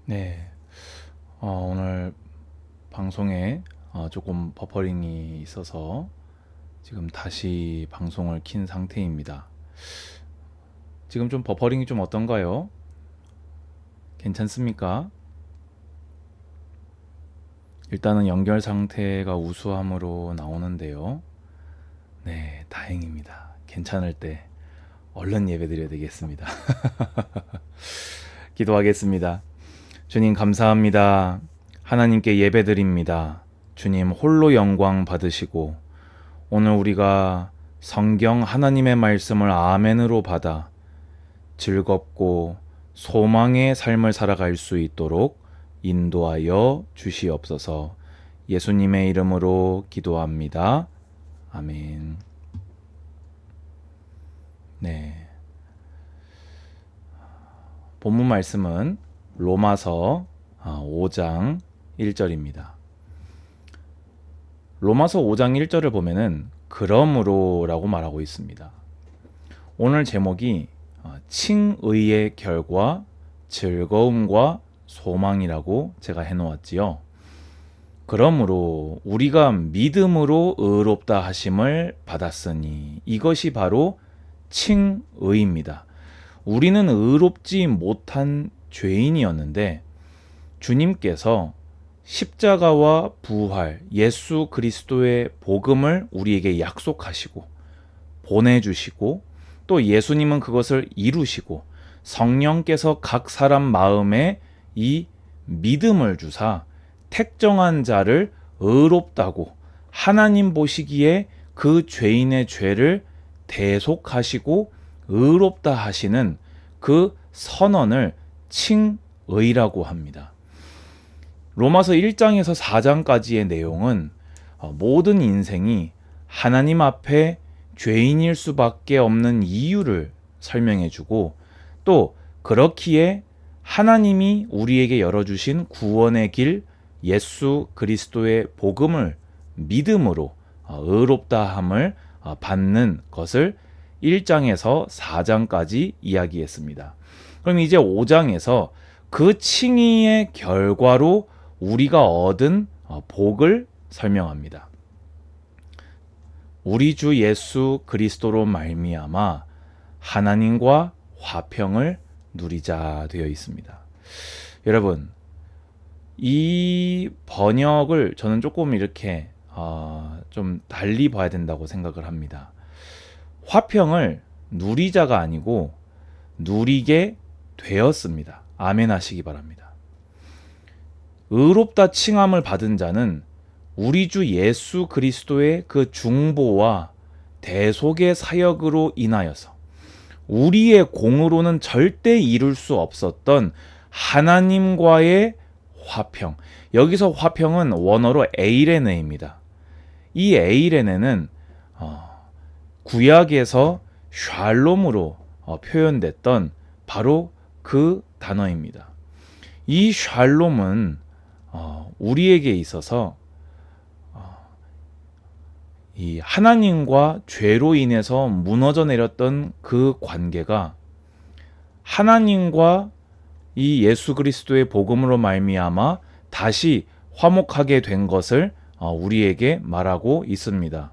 네, 오늘 방송에 조금 버퍼링이 있어서 지금 다시 방송을 킨 상태입니다. 지금 좀 버퍼링이 좀 어떤가요? 괜찮습니까? 일단은 연결 상태가 우수함으로 나오는데요. 네, 다행입니다. 괜찮을 때 얼른 예배 드려야 되겠습니다. 기도하겠습니다. 주님 감사합니다. 하나님께 예배 드립니다. 주님 홀로 영광 받으시고 오늘 우리가 성경 하나님의 말씀을 아멘으로 받아 즐겁고 소망의 삶을 살아갈 수 있도록 인도하여 주시옵소서. 예수님의 이름으로 기도합니다. 아멘. 네. 본문 말씀은 로마서 5장 1절입니다. 로마서 5장 1절을 보면은 그러므로라고 말하고 있습니다. 오늘 제목이 칭의의 결과 즐거움과 소망이라고 제가 해놓았지요. 그러므로 우리가 믿음으로 의롭다 하심을 받았으니 이것이 바로 칭의입니다. 우리는 의롭지 못한 죄인이었는데 주님께서 십자가와 부활, 예수 그리스도의 복음을 우리에게 약속하시고 보내주시고 또 예수님은 그것을 이루시고 성령께서 각 사람 마음에 이 믿음을 주사 택정한 자를 의롭다고 하나님 보시기에 그 죄인의 죄를 대속하시고 의롭다 하시는 그 선언을 칭의라고 합니다. 로마서 1장에서 4장까지의 내용은 모든 인생이 하나님 앞에 죄인일 수밖에 없는 이유를 설명해 주고 또 그렇기에 하나님이 우리에게 열어주신 구원의 길 예수 그리스도의 복음을 믿음으로 의롭다함을 받는 것을 1장에서 4장까지 이야기했습니다. 그럼 이제 5장에서 그 칭의의 결과로 우리가 얻은 복을 설명합니다. 우리 주 예수 그리스도로 말미암아 하나님과 화평을 누리자 되어 있습니다. 여러분, 이 번역을 저는 조금 이렇게 좀 달리 봐야 된다고 생각을 합니다. 화평을 누리자가 아니고 누리게 되었습니다. 아멘 하시기 바랍니다. 의롭다 칭함을 받은 자는 우리 주 예수 그리스도의 그 중보와 대속의 사역으로 인하여서 우리의 공으로는 절대 이룰 수 없었던 하나님과의 화평. 여기서 화평은 원어로 에이레네입니다. 이 에이레네는 구약에서 샬롬으로 표현됐던 바로 그 단어입니다. 이 샬롬은 우리에게 있어서 이 하나님과 죄로 인해서 무너져 내렸던 그 관계가 하나님과 이 예수 그리스도의 복음으로 말미암아 다시 화목하게 된 것을 우리에게 말하고 있습니다.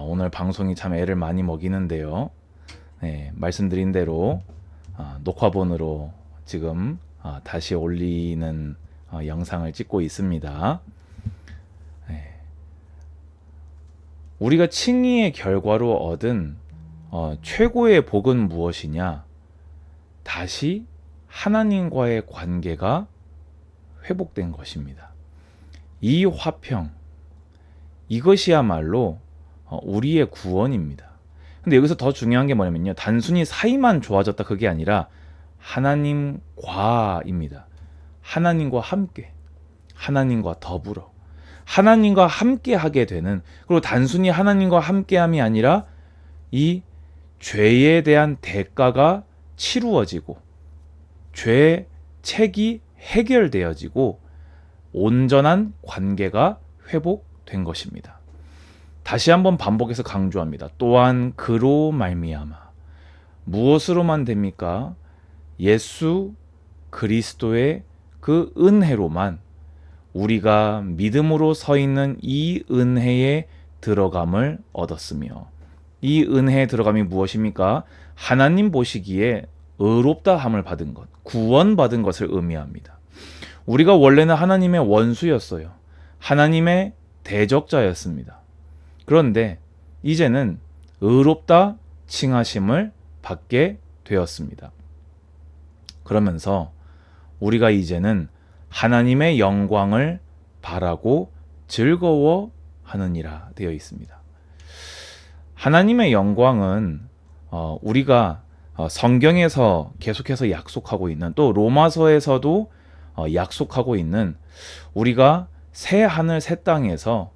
오늘 방송이 참 애를 많이 먹이는데요. 네, 말씀드린 대로 녹화본으로 지금 다시 올리는 영상을 찍고 있습니다. 네. 우리가 칭의의 결과로 얻은 최고의 복은 무엇이냐? 다시 하나님과의 관계가 회복된 것입니다. 이 화평, 이것이야말로 우리의 구원입니다. 근데 여기서 더 중요한 게 뭐냐면요. 단순히 사이만 좋아졌다 그게 아니라 하나님과입니다. 하나님과 함께, 하나님과 더불어, 하나님과 함께 하게 되는, 그리고 단순히 하나님과 함께함이 아니라 이 죄에 대한 대가가 치루어지고 죄의 책이 해결되어지고 온전한 관계가 회복된 것입니다. 다시 한번 반복해서 강조합니다. 또한 그로 말미암아 무엇으로만 됩니까? 예수 그리스도의 그 은혜로만 우리가 믿음으로 서 있는 이 은혜에 들어감을 얻었으며, 이 은혜에 들어감이 무엇입니까? 하나님 보시기에 의롭다 함을 받은 것, 구원받은 것을 의미합니다. 우리가 원래는 하나님의 원수였어요. 하나님의 대적자였습니다. 그런데 이제는 의롭다 칭하심을 받게 되었습니다. 그러면서 우리가 이제는 하나님의 영광을 바라고 즐거워하느니라 되어 있습니다. 하나님의 영광은 우리가 성경에서 계속해서 약속하고 있는, 또 로마서에서도 약속하고 있는, 우리가 새 하늘 새 땅에서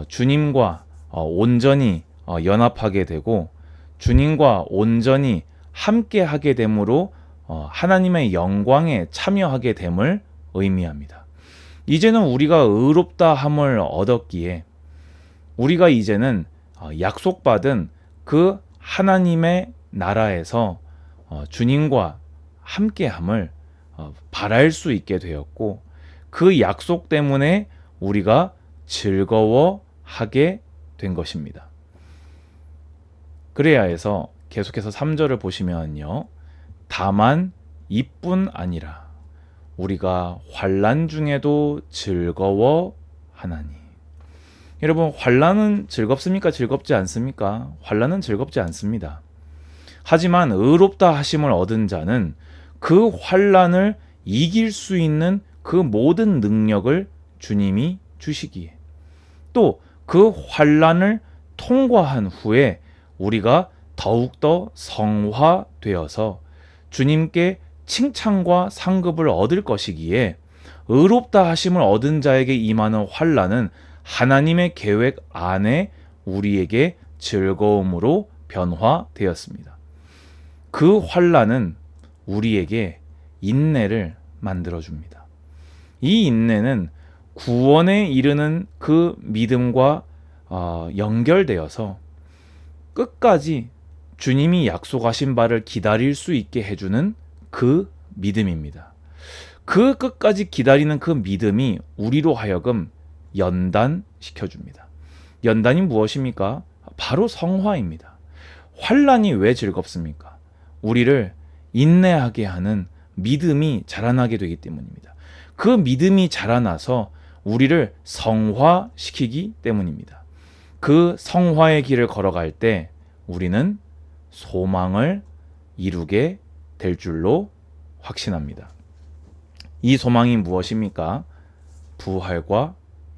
주님과 온전히 연합하게 되고 주님과 온전히 함께하게 됨으로 하나님의 영광에 참여하게 됨을 의미합니다. 이제는 우리가 의롭다 함을 얻었기에 우리가 이제는 약속받은 그 하나님의 나라에서 주님과 함께함을 바랄 수 있게 되었고, 그 약속 때문에 우리가 즐거워하게 된 것입니다. 그래야 해서 계속해서 3절을 보시면요, 다만 이뿐 아니라 우리가 환난 중에도 즐거워하나니. 여러분, 환난은 즐겁습니까? 즐겁지 않습니까? 환난은 즐겁지 않습니다. 하지만 의롭다 하심을 얻은 자는 그 환난을 이길 수 있는 그 모든 능력을 주님이 주시기에, 또 그 환난을 통과한 후에 우리가 더욱더 성화되어서 주님께 칭찬과 상급을 얻을 것이기에, 의롭다 하심을 얻은 자에게 임하는 환난은 하나님의 계획 안에 우리에게 즐거움으로 변화되었습니다. 그 환난은 우리에게 인내를 만들어줍니다. 이 인내는 구원에 이르는 그 믿음과 연결되어서 끝까지 주님이 약속하신 바를 기다릴 수 있게 해주는 그 믿음입니다. 그 끝까지 기다리는 그 믿음이 우리로 하여금 연단시켜줍니다. 연단이 무엇입니까? 바로 성화입니다. 환난이 왜 즐겁습니까? 우리를 인내하게 하는 믿음이 자라나게 되기 때문입니다. 그 믿음이 자라나서 우리를 성화시키기 때문입니다. 그 성화의 길을 걸어갈 때 우리는 소망을 이루게 될 줄로 확신합니다. 이 소망이 무엇입니까? 부활과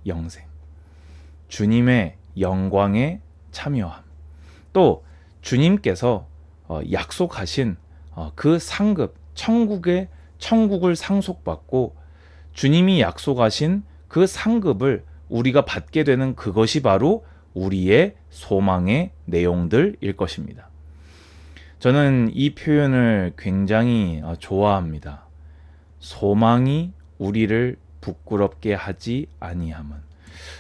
영생, 주님의 영광에 참여함, 또 주님께서 약속하신 그 상급, 천국을 상속받고 주님이 약속하신 그 상급을 우리가 받게 되는 그것이 바로 우리의 소망의 내용들일 것입니다. 저는 이 표현을 굉장히 좋아합니다. 소망이 우리를 부끄럽게 하지 아니함은.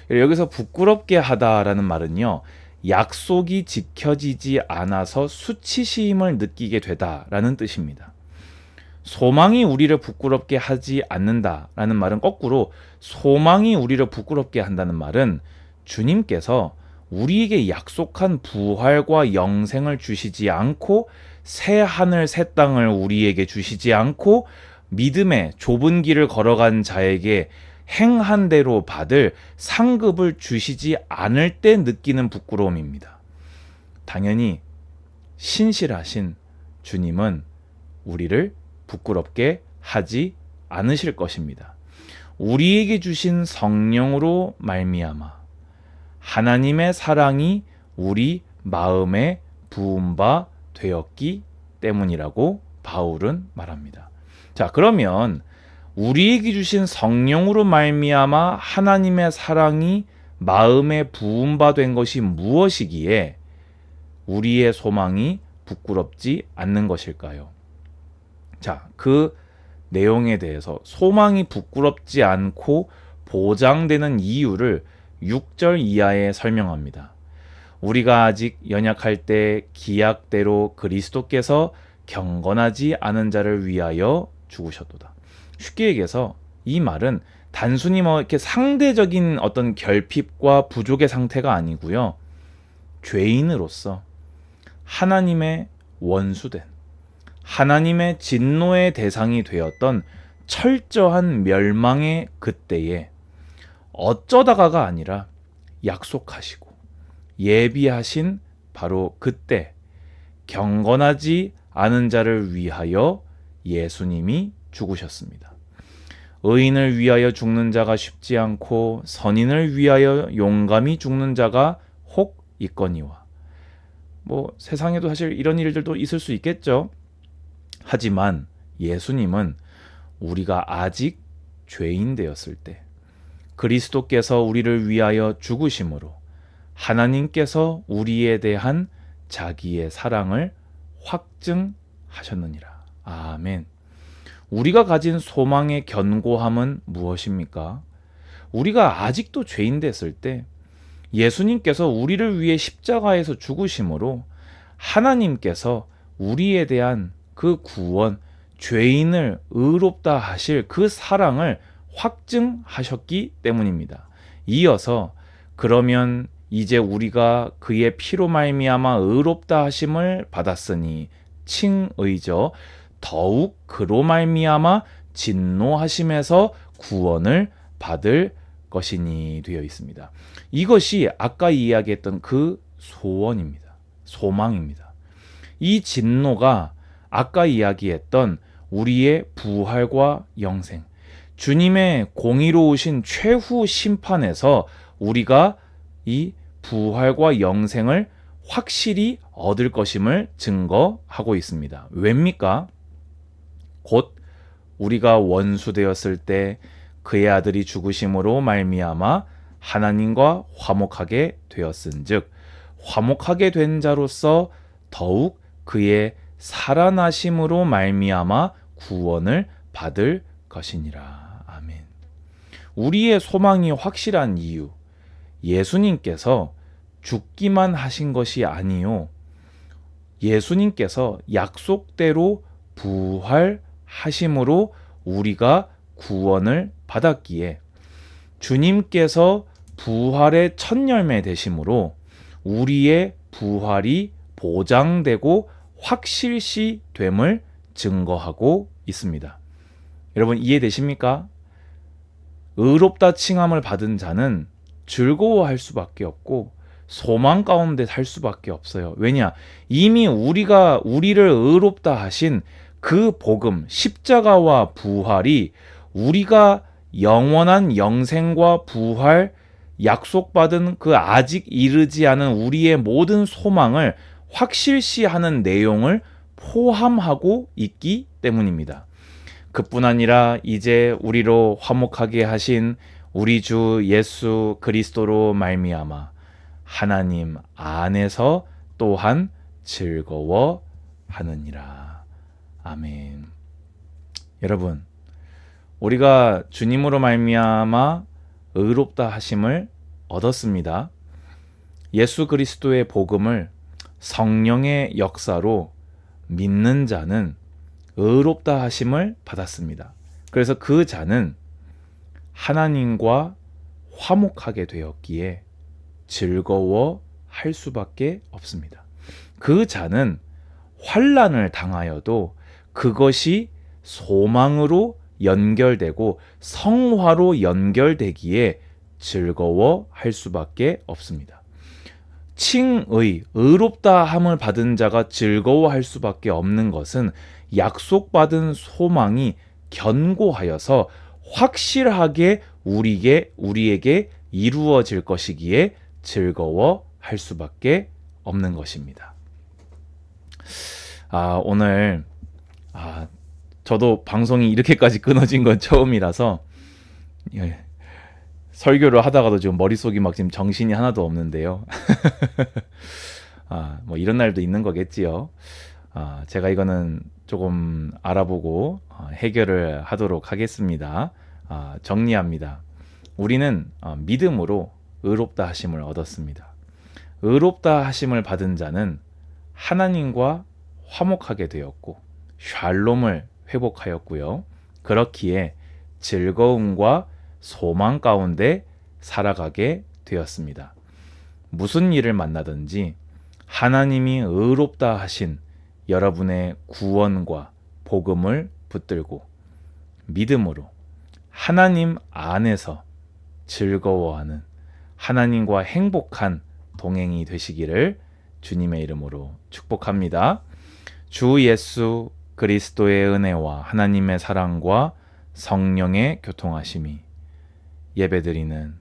여기서 부끄럽게 하다라는 말은요, 약속이 지켜지지 않아서 수치심을 느끼게 되다라는 뜻입니다. 소망이 우리를 부끄럽게 하지 않는다라는 말은 거꾸로, 소망이 우리를 부끄럽게 한다는 말은 주님께서 우리에게 약속한 부활과 영생을 주시지 않고, 새 하늘 새 땅을 우리에게 주시지 않고, 믿음의 좁은 길을 걸어간 자에게 행한 대로 받을 상급을 주시지 않을 때 느끼는 부끄러움입니다. 당연히 신실하신 주님은 우리를 부끄럽게 하지 않으실 것입니다. 우리에게 주신 성령으로 말미암아 하나님의 사랑이 우리 마음에 부은 바 되었기 때문이라고 바울은 말합니다. 자, 그러면 우리에게 주신 성령으로 말미암아 하나님의 사랑이 마음에 부은 바 된 것이 무엇이기에 우리의 소망이 부끄럽지 않는 것일까요? 자, 그 내용에 대해서, 소망이 부끄럽지 않고 보장되는 이유를 6절 이하에 설명합니다. 우리가 아직 연약할 때 기약대로 그리스도께서 경건하지 않은 자를 위하여 죽으셨도다. 쉽게 얘기해서 이 말은 단순히 이렇게 상대적인 어떤 결핍과 부족의 상태가 아니고요. 죄인으로서 하나님의 원수된, 하나님의 진노의 대상이 되었던 철저한 멸망의 그때에 어쩌다가가 아니라 약속하시고 예비하신 바로 그때 경건하지 않은 자를 위하여 예수님이 죽으셨습니다. 의인을 위하여 죽는 자가 쉽지 않고 선인을 위하여 용감히 죽는 자가 혹 있거니와. 세상에도 사실 이런 일들도 있을 수 있겠죠. 하지만 예수님은 우리가 아직 죄인 되었을 때 그리스도께서 우리를 위하여 죽으심으로 하나님께서 우리에 대한 자기의 사랑을 확증하셨느니라. 아멘. 우리가 가진 소망의 견고함은 무엇입니까? 우리가 아직도 죄인 됐을 때 예수님께서 우리를 위해 십자가에서 죽으심으로 하나님께서 우리에 대한 그 구원, 죄인을 의롭다 하실 그 사랑을 확증하셨기 때문입니다. 이어서 그러면 이제 우리가 그의 피로 말미암아 의롭다 하심을 받았으니 칭의죠. 더욱 그로 말미암아 진노하심에서 구원을 받을 것이니 되어 있습니다. 이것이 아까 이야기했던 그 소원입니다. 소망입니다. 이 진노가 아까 이야기했던 우리의 부활과 영생, 주님의 공의로우신 최후 심판에서 우리가 이 부활과 영생을 확실히 얻을 것임을 증거하고 있습니다. 왜입니까? 곧 우리가 원수 되었을 때 그의 아들이 죽으심으로 말미암아 하나님과 화목하게 되었은즉 화목하게 된 자로서 더욱 그의 살아나심으로 말미암아 구원을 받을 것이니라. 아멘. 우리의 소망이 확실한 이유, 예수님께서 죽기만 하신 것이 아니요, 예수님께서 약속대로 부활하심으로 우리가 구원을 받았기에 주님께서 부활의 첫 열매 되심으로 우리의 부활이 보장되고 확실시 됨을 증거하고 있습니다. 여러분 이해되십니까? 의롭다 칭함을 받은 자는 즐거워할 수밖에 없고 소망 가운데 살 수밖에 없어요. 왜냐? 이미 우리를 의롭다 하신 그 복음, 십자가와 부활이 우리가 영원한 영생과 부활, 약속받은 그 아직 이르지 않은 우리의 모든 소망을 확실시하는 내용을 포함하고 있기 때문입니다. 그뿐 아니라 이제 우리로 화목하게 하신 우리 주 예수 그리스도로 말미암아 하나님 안에서 또한 즐거워하느니라. 아멘. 여러분, 우리가 주님으로 말미암아 의롭다 하심을 얻었습니다. 예수 그리스도의 복음을 성령의 역사로 믿는 자는 의롭다 하심을 받았습니다. 그래서 그 자는 하나님과 화목하게 되었기에 즐거워할 수밖에 없습니다. 그 자는 환난을 당하여도 그것이 소망으로 연결되고 성화로 연결되기에 즐거워할 수밖에 없습니다. 칭의, 의롭다 함을 받은 자가 즐거워할 수밖에 없는 것은 약속받은 소망이 견고하여서 확실하게 우리에게 이루어질 것이기에 즐거워할 수밖에 없는 것입니다. 오늘 저도 방송이 이렇게까지 끊어진 건 처음이라서 설교를 하다가도 지금 머릿속이 지금 정신이 하나도 없는데요. 이런 날도 있는 거겠지요. 제가 이거는 조금 알아보고 해결을 하도록 하겠습니다. 정리합니다. 우리는 믿음으로 의롭다 하심을 얻었습니다. 의롭다 하심을 받은 자는 하나님과 화목하게 되었고 샬롬을 회복하였고요. 그렇기에 즐거움과 소망 가운데 살아가게 되었습니다. 무슨 일을 만나든지 하나님이 의롭다 하신 여러분의 구원과 복음을 붙들고 믿음으로 하나님 안에서 즐거워하는 하나님과 행복한 동행이 되시기를 주님의 이름으로 축복합니다. 주 예수 그리스도의 은혜와 하나님의 사랑과 성령의 교통하심이 예배드리는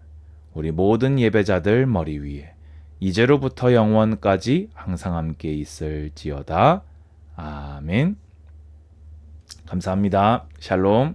우리 모든 예배자들 머리 위에 이제로부터 영원까지 항상 함께 있을지어다. 아멘. 감사합니다. 샬롬.